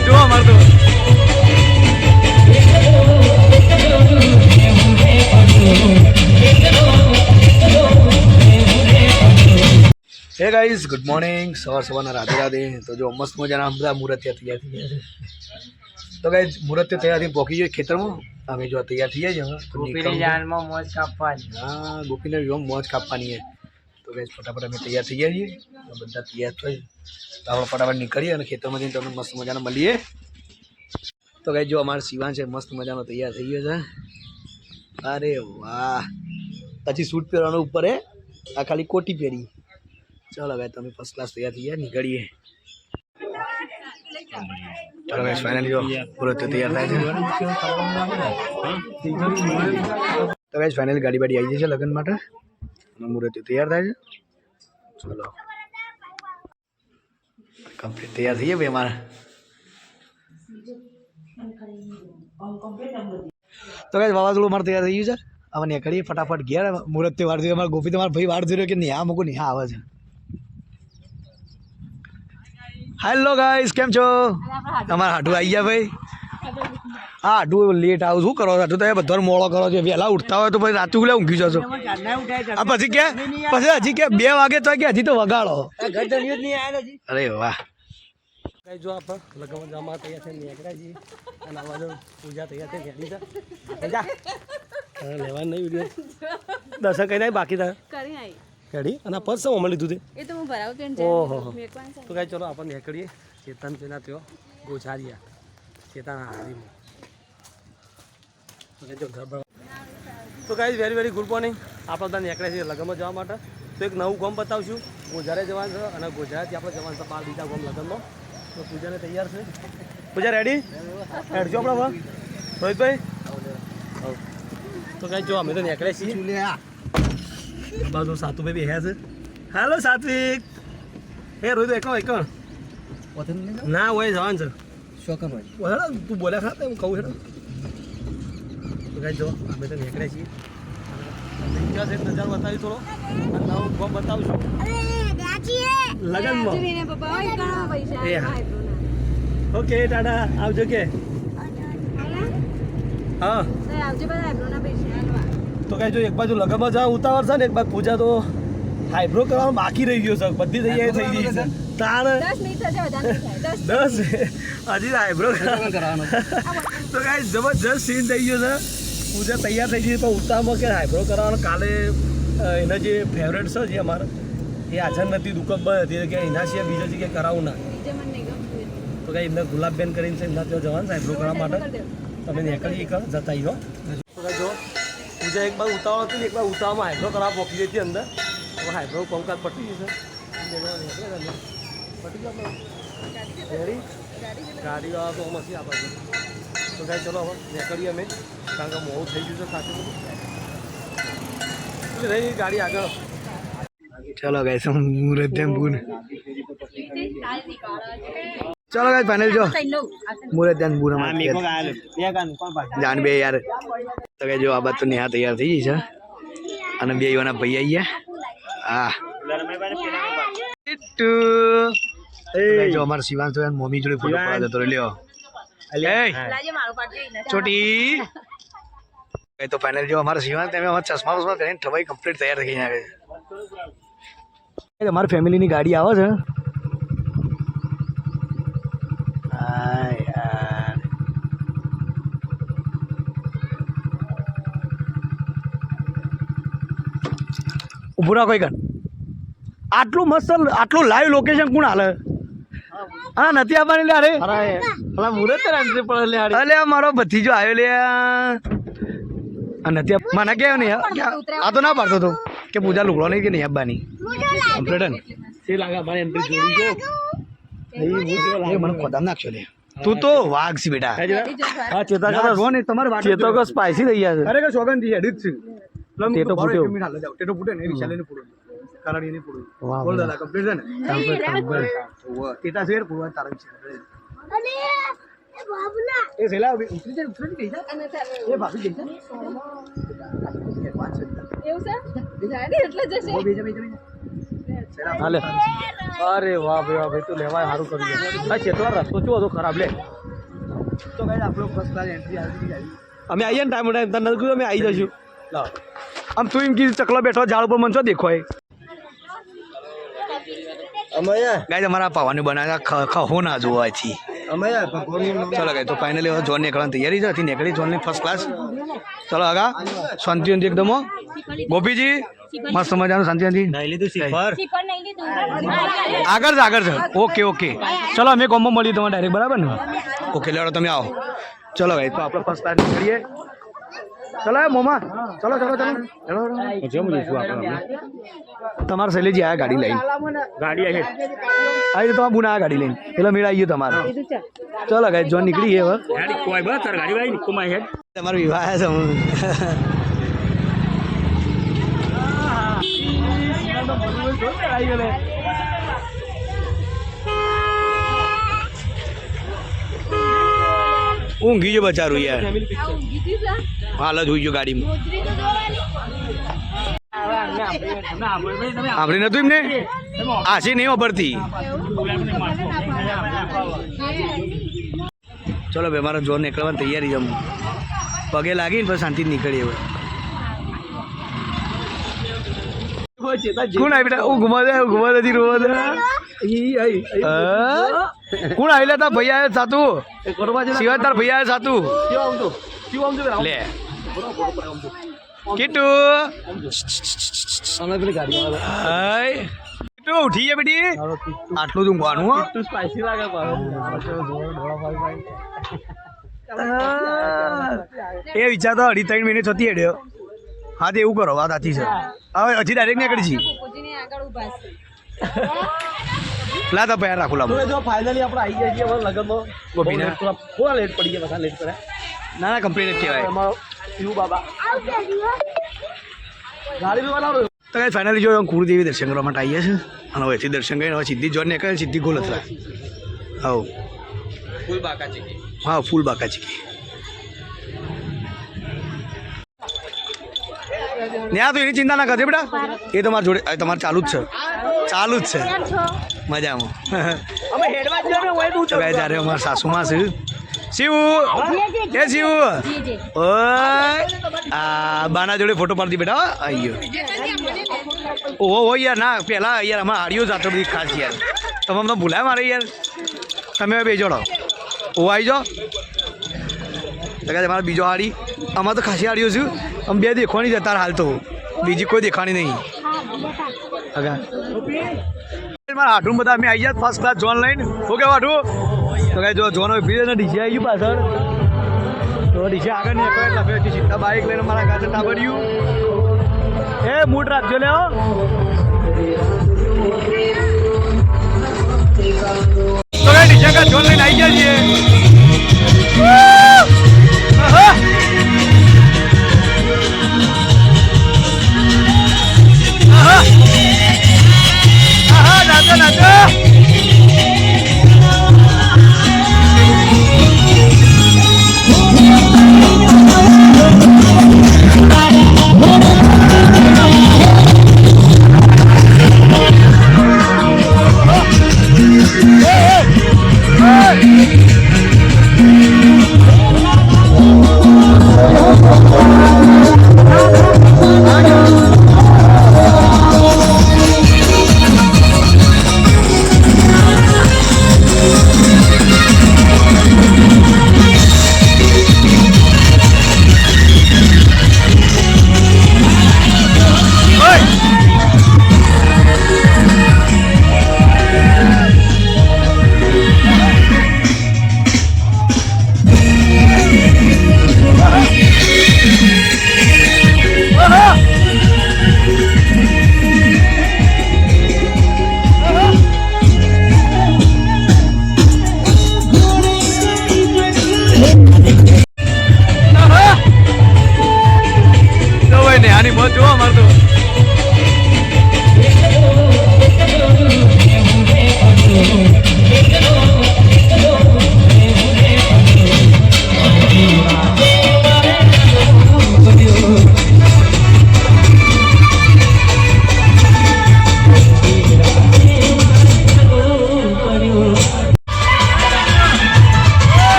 જો અમાર તો હે ગાઈઝ ગુડ મોર્નિંગ સવારના રાધે રાધે તો જો મસ્ત મજાના બધા મુહૂર્તિયા તૈયાર થઈ ગયા છે તો ગાઈઝ મુહૂર્તિયા તૈયારી પહોંચી ગઈ ખેતરમાં અમે જો તૈયાર થઈ જાય હવે ગોપીની જાનમાં મોજ કાપવાની હા ગોપીને જો મોજ કાપવાની છે તો ગાઈઝ ફટાફટ અમે તૈયાર થઈ ગયા છીએ બધા તૈયાર થઈ તો આપણે ફટાફટ નીકળીએ અને ખેતરમાં જઈને તમને મસ્ત મજાના મળીએ તો ગાઈઝ જો અમારો શિવાન છે મસ્ત મજાનો તૈયાર થઈ ગયો છે અરે વાહ પછી સૂટ પહેરવાનું ઉપર હે આ ખાલી કોટી પહેરી चलो भाई तुम्हें फर्स्ट क्लास तैयार थी निकलिए चलो गाइस फाइनली जो पूरा तैयार था तो गाइस फाइनली गाड़ी बाड़ी आई है लगन માટે અને મુરત તૈયાર થાય છે ચલો કમ્પ્લીટ તૈયાર થઈ ભાઈ અમારા તો ગાइस વાવાઝોડું માર તૈયાર થઈ ગયું છે હવે નીકળીએ ફટાફટ ઘેર મુરત તૈયાર થઈ અમારા ગોપી તમારા ભાઈ વાડ જોયો કે નહીં આ મૂકો નહીં આવે છે हेलो गाइस केम छो તમારા હાડુ આવી ગયા ભાઈ હા હાડુ લેટ આવું શું કરો હાડુ તો બધો મોળો કરો છો વહેલા ઉઠતા હોય તો પછી રાતે ઉલે ઊંઘી જશો આ પછી હજી કે 2 વાગે તો કે હજી તો વગાડો અરે વાહ ગાઈસ જો આપણે લગન જમા તૈયાર થઈને નીકળ્યા છીએ અને આવાજો પૂજા તૈયાર થઈ રેડી છે જા લેવા નહીં વિડિયો દર્શન કરી બાકી તા કરી આવી રેડી અને પર્સ અમે લીધું તે એ તો હું ભરાવું તો ઓહો તો ગાઈ ચલો આપણે નીકળીએ ચેતન પેલા ત્યો ગોછારિયા ચેતન હારીમાં જો ઘર તો ગાઈ વેરી ગુડ મોર્નિંગ આપણે બધા નીકળ્યા છીએ લગ્નમાં જવા માટે તો એક નવું ગામ બતાવશું ગોઝારે જવાનું છે અને ગોઝારેથી આપણે જવાનું છે 12 બીજા ગામ લગ્નમાં તો પૂજાને તૈયાર છે પૂજા રેડી હેડજો આપણે રોહિતભાઈ તો ગાઈ જો અમે તો નીકળ્યા છીએ बाजू सातू में भी है सर हेलो सात्विक हे रोहित एक ना वही जवान सर शोकन भाई वो है ना तू बोला खाता है कहूँ है ना तो गाइस जो हमें तो निकले चाहिए क्या से नजर बताई थोड़ो ना वो बताओ छो लगन में ए हां ओके टाटा आवजो के हां आवजो बता आइब्रो ना पैसे तो कहीं जो एक बाजू लगन में जाओ उतावर છે ને એક બાજુ પૂજા તો આઈબ્રો કરવાનું બાકી રહી ગયો છે બધી તૈયારી થઈ ગઈ છે તાણ 10 મિનિટ થશે વધારે થાય 10 હજી આઈબ્રો કરવાનો તો ગાઈસ જબરજસ્ત સીન થઈ ગયો છે પૂજા તૈયાર થઈ ગઈ પણ ઉતાવળમાં કે આઈબ્રો કરવાનો કાલે એના જે ફેવરેટ છે જે અમારા એ હાજર નથી દુકાન બંધ હતી કે એના સિવાય બીજા જગ્યાએ કરાવું ના તો ગાઈ એમને ગુલાબબેન કરીને છે એમના ત્યાં જવાનું આઈબ્રો કરવા માટે તમે નીકળી એક જતા આવ્યો તો ગાઈ જો पूजा एक बार उतावળ હતી ને એક બાર ઉતાવળમાં હાઈબ્રો કરવા પહોંચી ગઈ હતી અંદર હવે હાઈબ્રો કોમકાજ પટી ગઈ છે પટી ગયો રેડી ગાડીવાળા તો મસી આપે છે તો કાંઈ ચલો હવે નીકળીએ અમે કારણ કે મોડું થઈ ગયું છે ખાસું બધું રહી ગાડી આગળ ચલો ગાઈસ મુહૂર્ત પૂન चलो गाइस फाइनल जो मुरे ध्यान बुरा मत जान बे यार तो गाइस जो अब तो नेहा तैयार थी છે અને બે યોના ભાઈ આવી ગયા હા ટીટુ એ જો અમાર શિવાન તો મમ્મી જોડે ફોટો પાડવા જતો લ્યો એ લાજે મારો પાડી છોટી એ તો ફાઇનલ જો અમાર શિવાન તમે અમાર ચશ્મા વસમાં કરીને ઠવાઈ કમ્પ્લીટ તૈયાર થઈ ગયા છે અમાર ફેમિલી ની ગાડી આવે છે ઉભુરા કોઈ કર આટલું મસ્ત આટલું લાઈવ લોકેશન કોણ હાલે હા નથી આવવાની લે અરે અલા મુરત એન્ટ્રી પડે લે અરે મારો ભતીજો આવ્યો લે નથી મને કેવું નહીં આ તો ના પાડતો તો કે પૂજા લુગડો નહીં કે નહીં આવવાની કમ્પ્લીટ એ લાગે મારી એન્ટ્રી જોડી જો મને ખોદામ નાખશો લે તું તો વાઘ છે બેટા હા ચેતા કો સ્પાઈસી થઈ ગયા છે અરે કે સોગન થી એડિટ છે ટેટો ફૂટ્યો ટેટો ફૂટે ને વિશાલે ને ફૂટો કરાડી ને ફૂટો બોલ દાદા કમ્પ્લીટ છે ને કમ્પ્લીટ ટેટા શેર ફૂટવા તારમ છે અને એ બાબુલા એ સેલા ઉતરી ગઈ છે એ ભાભી ગઈ છે એવું છે ગાડી એટલે જશે ઓ બેજા હાલે અરે વાહ ભાઈ તું લેવાય સારું કર્યું હા છેટવા રસ્તો શું હતો ખરાબ લે તો ગાઈસ આપણો ફર્સ્ટ ક્લાસ એન્ટ્રી આવી ગઈ અમે આવીએ ને ટાઈમ ટાઈમ તને નથી કીધું અમે આવી જઈશું લાવ આમ તું એમ કીધું ચકલો બેઠો ઝાડ ઉપર મનસો દેખોય અમે ગાય અમારા પાવાની બનાવ્યા ખહો ના જોવાથી અમે ભગવાનનું ચાલો ગાય તો ફાઇનલી હવે જોન નીકળવાની તૈયારી છે હતી નીકળી જોનની ફર્સ્ટ ક્લાસ ચાલો આગા શાંતિ એકદમ ગોપીજી મસ્ત મજાનું શાંતિ નહીં લીધું સિફર આગળ છે ઓકે ઓકે ચલો અમે કોમ્બો મળી તમારે ડાયરેક્ટ બરાબર ને ઓકે લેડો તમે આવો ચલો ભાઈ તો આપણે ફર્સ્ટ ક્લાસ નીકળીએ ચલો મોમા ચલો તમારે શૈલેજી આયા ગાડી લઈને ગાડી આવી આવી તો બુના આ ગાડી લઈને એટલે મેળા આવીએ તમારે ચલો ગાય જોન નીકળીએ હવે ગાડી કોઈ બસ તાર ગાડી આવી કુમાઈ હેડ તમારો વિવાહ છે ઊંઘી જો બચારું યાર હાલ જ હોઈ ગયો ગાડીમાં આપણે નતું એમને આશી નહીં વાપરતી ચલો ભાઈ મારા જોર નીકળવાની તૈયારી છે પગે લાગીને પછી શાંતિ નીકળી હવે કોણ આવી બેટા ઘુમા દે રોવા દે કોણ આવી લે તાર ભાઈ આવે સાતું સિવાય તાર ભાઈ આવે સાતું લે કીટુ કીટુ ઉઠી ગયા બેટી આટલું જ ઊંઘવાનું સ્પાઈસી લાગે એ વિચાર તો 2.5 મિનિટ હતી હેડ્યો હા તો એવું કરો વાત સાચી છે હવે હજી ડાયરેક્ટ નીકળી છી લા તો પહેર રાખું લાવ જો ફાઇનલી આપણે આવી જાય છીએ લગનમાં ગોપીના થોડા લેટ પડી ગયા બધા લેટ કર્યા ના કમ્પ્લીટ જ કહેવાય અમારો યુ બાબા ગાડી બી બનાવો તો કઈ ફાઇનલી જો કુળદેવી દર્શન કરવા માટે આવીએ છીએ અને હવેથી દર્શન કરીને હવે સીધી જોઈને નીકળે સીધી ગોલસરા હા ફૂલ બાકા ચીકી હા ફૂલ બાકા ચીકી ન્યા તો એની ચિંતા ના કરજો બેટા એ તમારા જોડે તમારે ચાલુ જ છે મજામાં અમે હેડવા જ ને ઓય પૂછો ગાય જ્યારે અમારા સાસુમાં છે શિવ કે શિવ ઓય આ બાના જોડે ફોટો પાડતી બેટા આયો ઓહો યાર ના પેલા યાર અમારે હાડીઓ જાતો બધી ખાસ યાર તમે અમને ભૂલાય મારે યાર તમે બે જોડો ઓ આવી જાઓ તો કે તમારા બીજો હાડી અમારે તો ખાસી હાડીઓ છું અમે બે દેખવાની છે તાર હાલ તો બીજી કોઈ દેખાણી નહીં અગા મારા હાટું બધા અમે આવી ગયા ફર્સ્ટ ક્લાસ જોન લઈને શું કહેવા હાટું તો કઈ જો જોન ફ્રી ને ડીસી આવી ગયું પાછળ તો ડીસી આગળ નહીં એટલે ફેર સીધા બાઇક લઈને મારા ગાતે ટાબર્યું એ મૂડ રાખજો લે તો કઈ ડીસી આગળ જોન લઈને આવી ગયા છીએ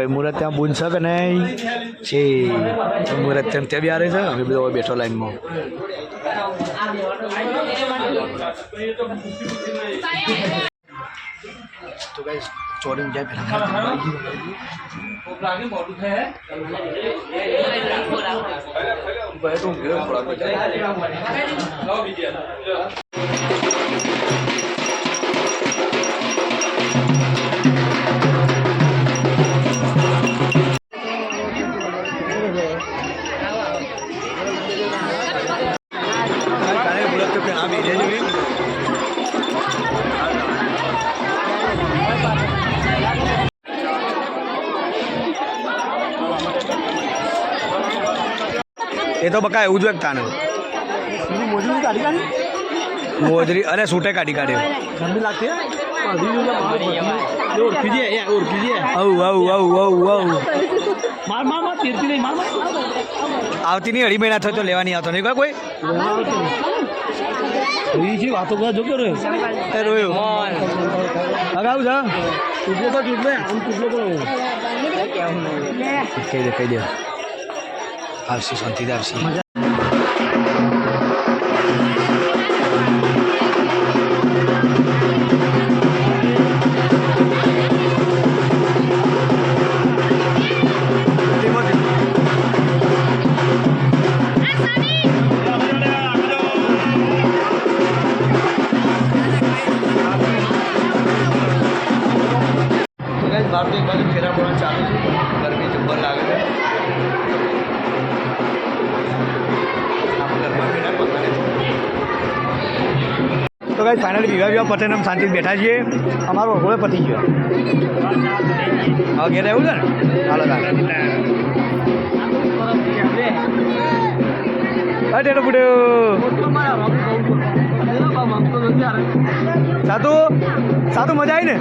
હવે મુહૂર્ત ત્યાં બુનશે કે નહીં છે મુહૂર્ત ત્યાં બી આવે છે અમે બધો બેઠો લાઈનમાં તો ગાઈસ ચોરી જાય પહેલા એ તો બકા એવું જ તાને મોજરી અને સૂટે કાઢી કાઢ્યો ઠંડી લાગતી ઓળખી જાય આવું આવું આવું આવું આવું માર માર માર તીરતી નહીં માર આવતી નહીં અઢી મહિના થયો તો લેવાની આવતો નહીં કોઈ છે વાતો બધા જો કરે એ રોયો લગાવું છે ચૂંટલો તો ચૂંટલે આમ ચૂંટલો તો કહી દે આવશે શાંતિથી આવશે બહાર તો એક બાજુ ફેરા પડવાનું ચાલુ છે ગરમી જબ્બર લાગે છે તો કાંઈ ફાઇનલી વિવાહ પટેલ એમ શાંતિથી બેઠા છીએ અમારો ઓળખોળે પતી ગયો હવે ઘેર એવું છે ને હાલો ટેટો પૂટ્યો સાતું સાતું મજા આવી ને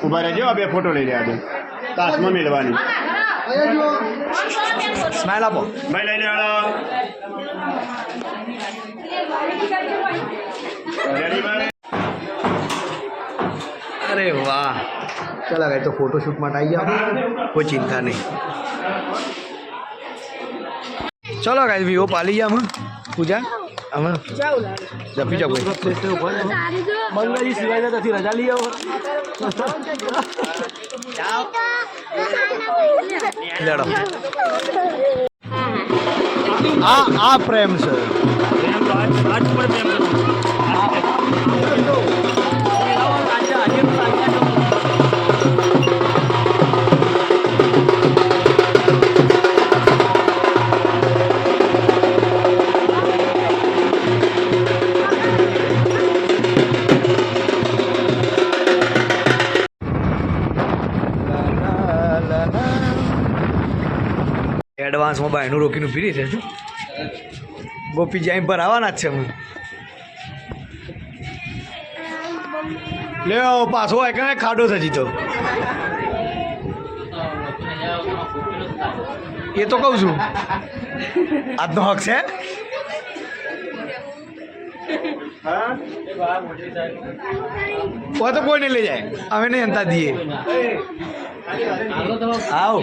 ઉભા રહેજો બે ફોટો લઈ રહ્યા છે તાસમાં મેળવાની સ્માઇલ આપો ભાઈ લઈ લેવાડો રેડી ભાઈ અરે વાહ ચાલો ગાઈ તો ફોટોશૂટ માટે આવી જાઓ કોઈ ચિંતા નહીં ચલો ગાઈ વિવો પાલી ગયા અમે પૂજા અમે જપી જાઓ ભાઈ બંગાળી સિવાય નથી રજા લઈ આવો લેડો આ પ્રેમ છે એડવાન્સમાં બાયનું રોકીને ઉભી રહી છે ગોપી જાય પર આવવાના જ છે હું લે પાછો હોય કે ખાડો છે જીતો એ તો કહું છું આજનો હક છે તો કોઈ નહીં લઈ જાય અમે નહીં અંતા દઈએ આવો